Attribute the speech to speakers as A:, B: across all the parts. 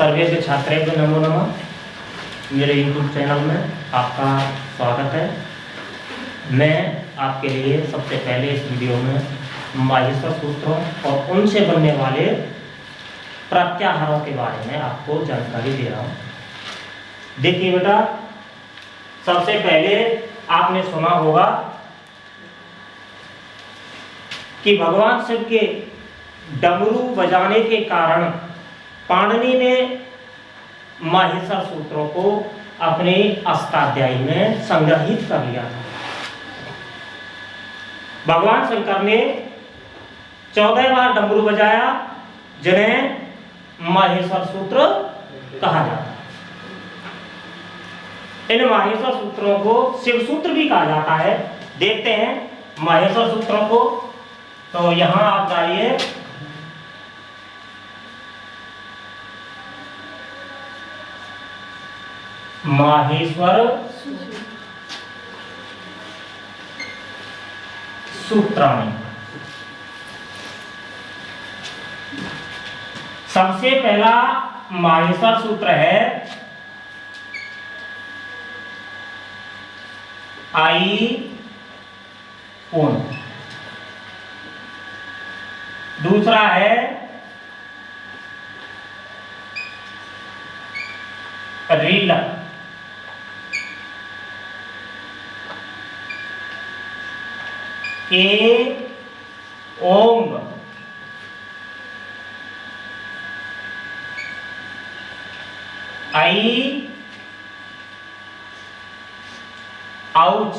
A: सर्वेभ्यः छात्रेभ्यो नमो नमः। मेरे YouTube चैनल में आपका स्वागत है। मैं आपके लिए सबसे पहले इस वीडियो में माहेश्वर सूत्रों और उनसे बनने वाले प्रत्याहारों के बारे में आपको जानकारी दे रहा हूँ। देखिए बेटा, सबसे पहले आपने सुना होगा कि भगवान शिव के डमरू बजाने के कारण पाणिनि ने माहेश्वर सूत्रों को अपने अष्टाध्यायी में संग्रहित कर लिया था। भगवान शंकर ने 14 बार डमरू बजाया, जिन्हें माहेश्वर सूत्र कहा जाता है। इन माहेश्वर सूत्रों को शिव सूत्र भी कहा जाता है। देखते हैं माहेश्वर सूत्रों को। तो यहां आप डालिए माहेश्वर सूत्राणि। सबसे पहला माहेश्वर सूत्र है आई ऊन। दूसरा है रील। ए ओंग। आई औच।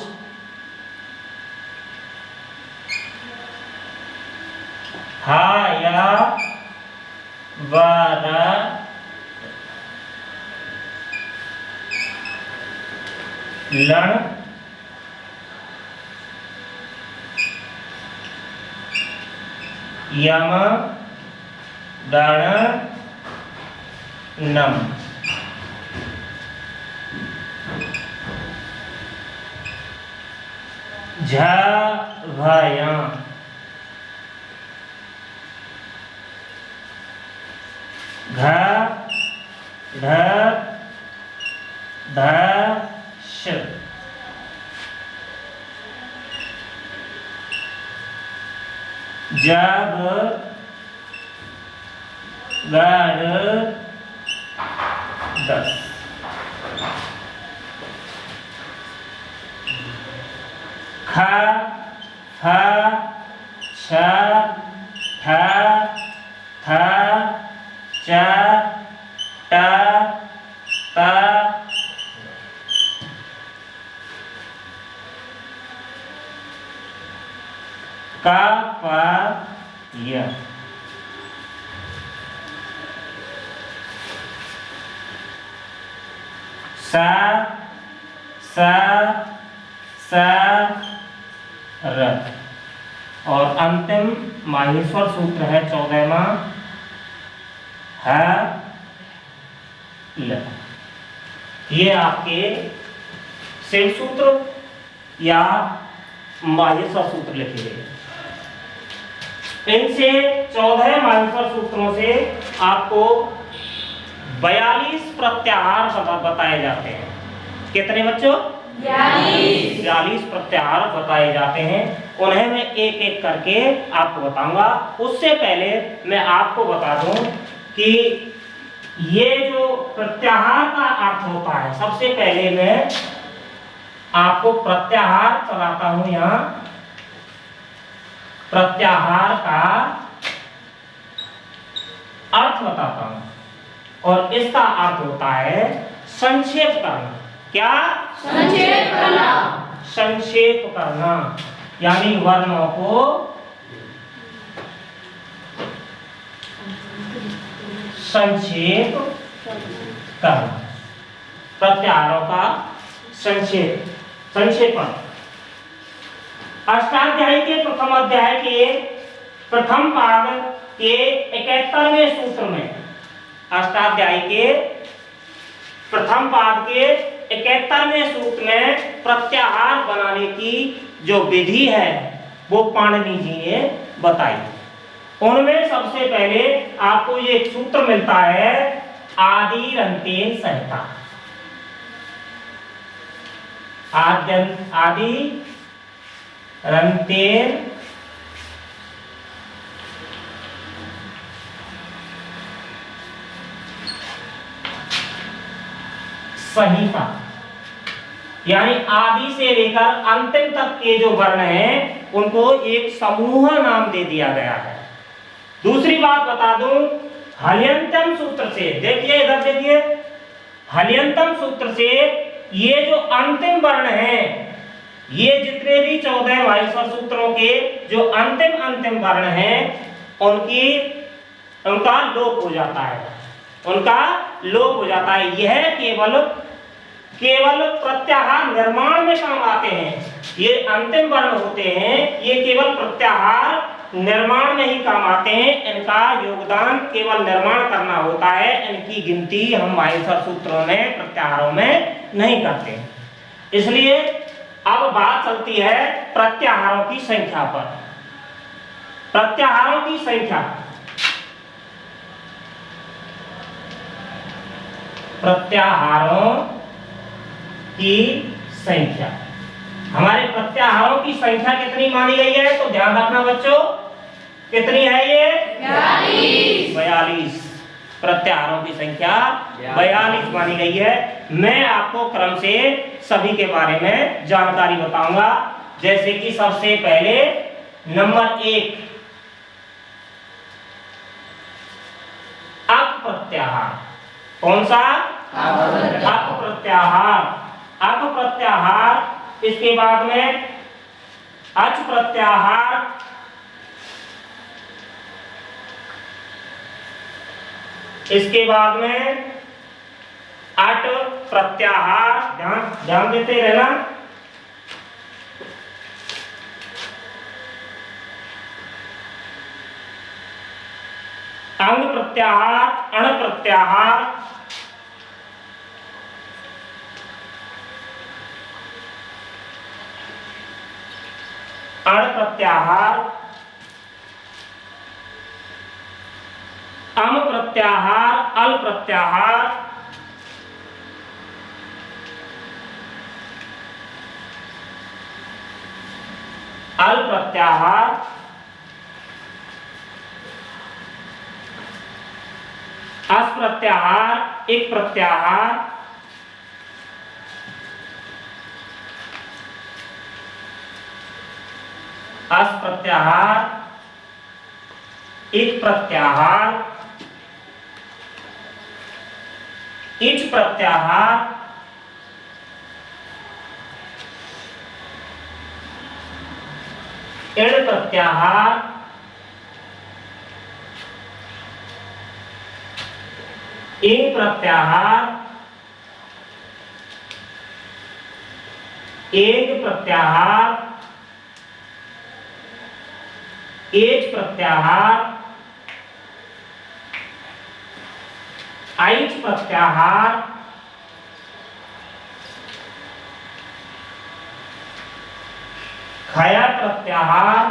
A: हा या वर लण यम गण नम। झ भय घ ढ ध श। जब गढ़ 10। ख फ छ ठ थ च ट त क प य। स स स र। और अंतिम माहेश्वर सूत्र है 14वां ह ल। ये आपके शिव सूत्र या माहेश्वर सूत्र लिखे गए। इनसे 14 माहेश्वर सूत्रों से आपको 42 प्रत्याहार बताए जाते हैं। कितने बच्चों? 42 प्रत्याहार बताए जाते हैं। उन्हें मैं एक एक करके आपको बताऊंगा। उससे पहले मैं आपको बता दूं कि ये जो प्रत्याहार का अर्थ होता है, सबसे पहले मैं आपको प्रत्याहार चलाता हूं। यहां प्रत्याहार का अर्थ बताता हूं, और इसका अर्थ होता है संक्षेप करना। क्या? संक्षेप करना। संक्षेप करना यानी वर्णों को संक्षेप करना। प्रत्याहारों का संक्षेपण। अष्टाध्यायी के प्रथम अध्याय के प्रथम पाद के 71वें सूत्र में, अष्टाध्यायी के प्रथम पाद के 71वें सूत्र में प्रत्याहार बनाने की जो विधि है वो पाणिनि जी ने बताई। उनमें सबसे पहले आपको ये सूत्र मिलता है रंतेन संहिता। आदि रंतेन संहिता, यानी आदि से लेकर अंतिम तक के जो वर्ण हैं उनको एक समूह नाम दे दिया गया है। दूसरी बात बता दूं, हल्यंतम सूत्र से, देखिए इधर देखिए, हल्यंतम सूत्र से ये जो अंतिम वर्ण हैं, ये जितने भी 14 माहेश्वर सूत्रों के जो अंतिम वर्ण हैं उनका लोप हो जाता है, उनका लोप हो जाता है। यह केवल प्रत्याहार निर्माण में काम आते हैं। ये अंतिम वर्ण होते हैं, ये केवल प्रत्याहार निर्माण में ही काम आते हैं। इनका योगदान केवल निर्माण करना होता है, इनकी गिनती हम माहेश्वर सूत्रों में प्रत्याहारों में नहीं करते। इसलिए अब बात चलती है प्रत्याहारों की संख्या पर। प्रत्याहारों की संख्या, प्रत्याहारों की संख्या, हमारे प्रत्याहारों की संख्या कितनी मानी गई है? तो ध्यान रखना बच्चों, कितनी है ये? 42। प्रत्याहारों की संख्या 42 मानी गई है। मैं आपको क्रम से सभी के बारे में जानकारी बताऊंगा। जैसे कि सबसे पहले नंबर 1, अक प्रत्याहार। कौन सा? अक प्रत्याहार। अक प्रत्याहार, इसके बाद में अच प्रत्याहार, इसके बाद में अट प्रत्याहार, ध्यान देते रहना। अंग प्रत्याहार, अण प्रत्याहार, अण प्रत्याहार, अम प्रत्याहार, अल प्रत्याहार, अल प्रत्याहार, अस प्रत्याहार, इक प्रत्याहार, अस प्रत्याहार, इक प्रत्याहार, इच प्रत्याहार, इण प्रत्याहार, इंग प्रत्याहार, एग प्रत्याहार, एच प्रत्याहार, आइच प्रत्याहार, खया प्रत्याहार,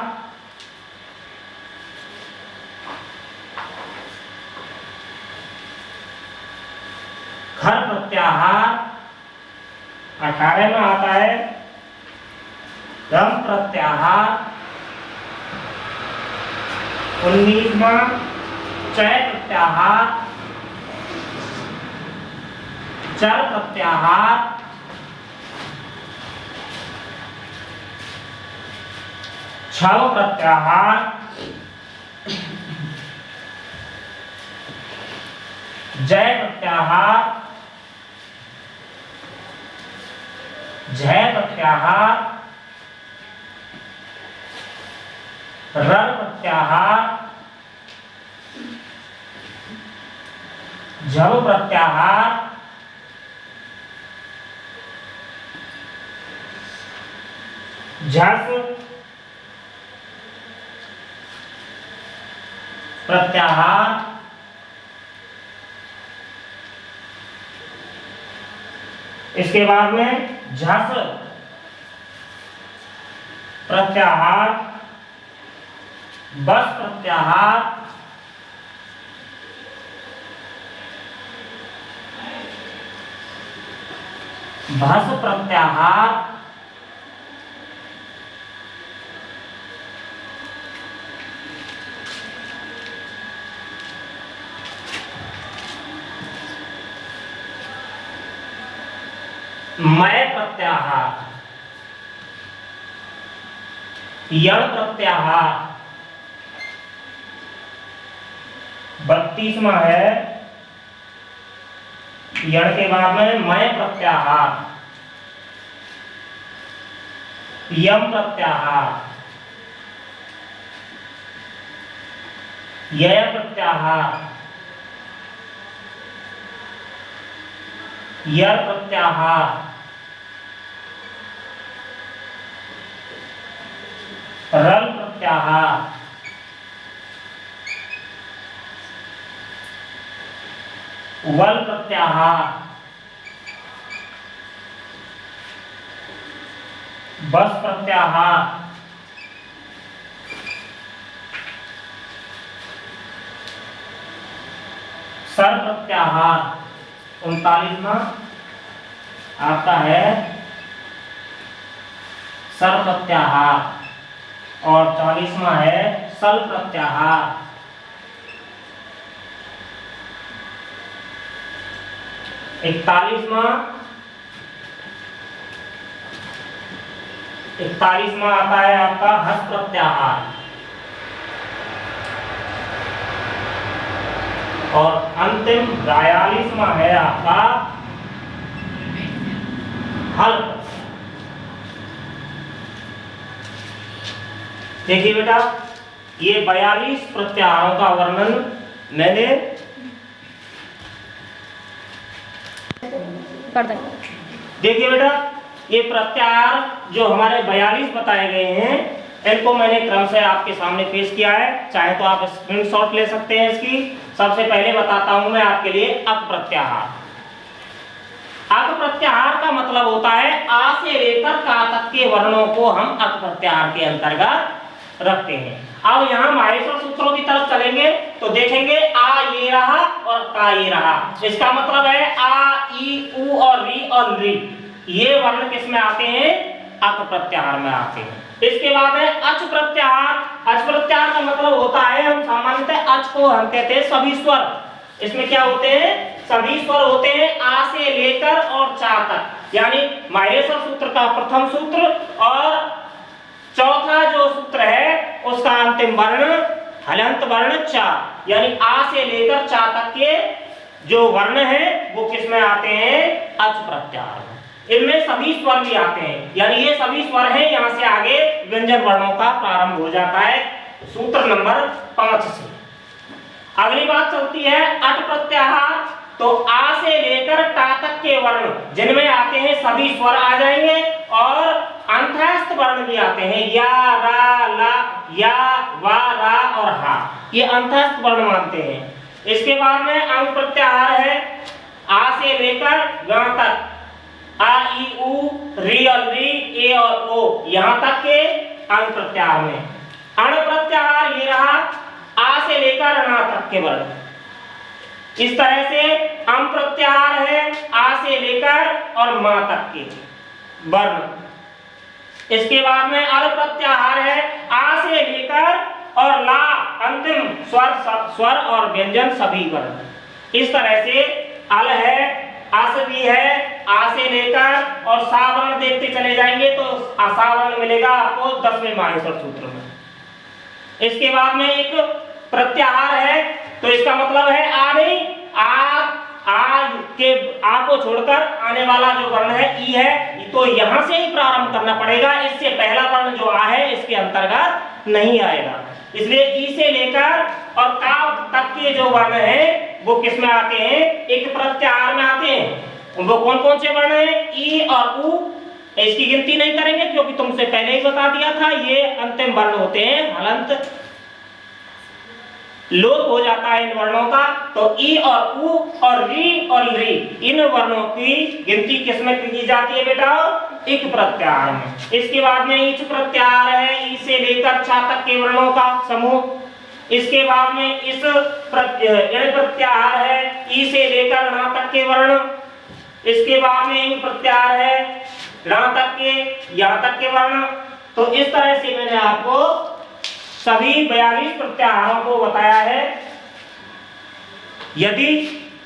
A: खर प्रत्याहार, 18 में आता है। गम प्रत्याहार, 19वां चय प्रत्याहार, चर प्रत्याहार, छव प्रत्याहार, जय प्रत्याहार, झय प्रत्याहार, रर प्रत्याहार, झव प्रत्याहार, झस प्रत्याहार, इसके बाद में झस प्रत्याहार, बस प्रत्याहार, भस प्रत्याहार मय प्रत्याहार, यण प्रत्याहार, 32वां है यण के बाद में मय प्रत्याहार, यम प्रत्याहार, यय प्रत्याहार, यर प्रत्याहार, रल प्रत्याहार, वल प्रत्याहार, बस प्रत्याहार, सर प्रत्याहार। 39वां आपका है सर प्रत्याहार और 40वां है सल प्रत्याहार। 41वां आता है आपका हस प्रत्याहार और अंतिम 42वां है आपका हल। देखिए बेटा, ये 42 प्रत्याहारों का वर्णन मैंने कर दें। देखिए बेटा, ये प्रत्याहार जो हमारे 42 बताए गए हैं, इनको मैंने क्रम से आपके सामने पेश किया है। चाहे तो आप स्क्रीनशॉट ले सकते हैं इसकी। सबसे पहले बताता हूं मैं आपके लिए अक प्रत्याहार। अक प्रत्याहार का मतलब होता है आ से लेकर का तक के वर्णों को हम अक प्रत्याहार के अंतर्गत रखते हैं। अब यहाँ माहेश्वर सूत्रों की तरफ चलेंगे तो देखेंगे आ ये रहा और का ये रहा। इसका मतलब है आ, ई, उ और री ये वर्ण किस में आते हैं? अक प्रत्याहार में आते हैं। इसके बाद है अच प्रत्याहार। अच प्रत्याहार का मतलब होता है, हम सामान्यतः अच को हम कहते हैं सभी स्वर। इसमें क्या होते हैं? सभी स्वर होते हैं आ से लेकर और चा तक। यानी माहेश्वर सूत्र का प्रथम सूत्र और चौथा जो सूत्र है उसका अंतिम वर्ण हलंत वर्ण चा, यानी आ से लेकर चा तक के जो वर्ण है वो किस में आते हैं? अच प्रत्याहार में। इनमें सभी स्वर भी आते हैं, यानी ये सभी स्वर हैं। यहां से आगे व्यंजन वर्णों का प्रारंभ हो जाता है सूत्र नंबर 5 से। अगली बात चलती है अट प्रत्याहार। तो आ से लेकर टा तक के वर्ण जिनमें आते हैं सभी स्वर आ जाएंगे और अंतःस्थ वर्ण भी आते हैं, या, रा, ला, या, वा, रा और हा। ये अंतःस्थ वर्ण मानते हैं। इसके बाद में अंग प्रत्याहार है आ से लेकर ग तक, आ, ई, उ, री और री, ए और ओ, यहां तक के अंग प्रत्याहार में। अण प्रत्याहार ये रहा आ से लेकर ण तक के वर्ण। इस तरह से अम प्रत्याहार है आ से लेकर और मा तक के वर्ण। इसके बाद में अल प्रत्याहार है आ से लेकर और ला अंतिम स्वर और व्यंजन सभी वर्ण। इस तरह से अल है, अस भी है, आ से लेकर और सा वर्ण देखते चले जाएंगे तो सा वर्ण मिलेगा आपको 10वें माहेश्वर सूत्र में। इसके बाद में एक प्रत्याहार है, तो इसका मतलब है आ नहीं, आ को छोड़कर आने वाला जो वर्ण है ई है, तो यहां से ही प्रारंभ करना पड़ेगा। इससे पहला वर्ण जो आ है इसके अंतर्गत नहीं आएगा। इसलिए ई से लेकर और का तक के जो वर्ण है वो किस में आते हैं? एक प्रत्याहार में आते हैं। वो कौन कौन से वर्ण हैं? ई और उ। इसकी गिनती नहीं करेंगे क्योंकि तुमसे पहले ही बता दिया था, ये अंतिम वर्ण होते हैं। हलंत लोप हो जाता है इन वर्णों का। तो ई और उ और री और री, इन वर्णों की गिनती किसमें की जाती है बेटा? इक प्रत्याहार में। इसके बाद में इच प्रत्याहार है, ई से लेकर छा तक के वर्णों का समूह। इसके बाद में इस प्रत्याहार है, ई से लेकर ण तक के वर्ण। इसके बाद में इन प्रत्याहार है, यहाँ तक के वर्ण। तो इस तरह से मैंने आपको सभी 42 प्रत्याहारों को बताया है। यदि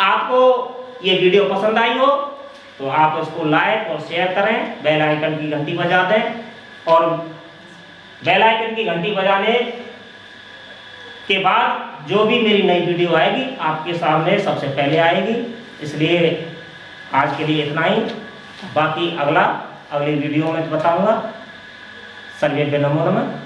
A: आपको ये वीडियो पसंद आई हो तो आप इसको लाइक और शेयर करें, बेल आइकन की घंटी बजा दें, और बेल आइकन की घंटी बजाने के बाद जो भी मेरी नई वीडियो आएगी आपके सामने सबसे पहले आएगी। इसलिए आज के लिए इतना ही, बाकी अगली वीडियो में बताऊंगा। सर्वे नमो नमः।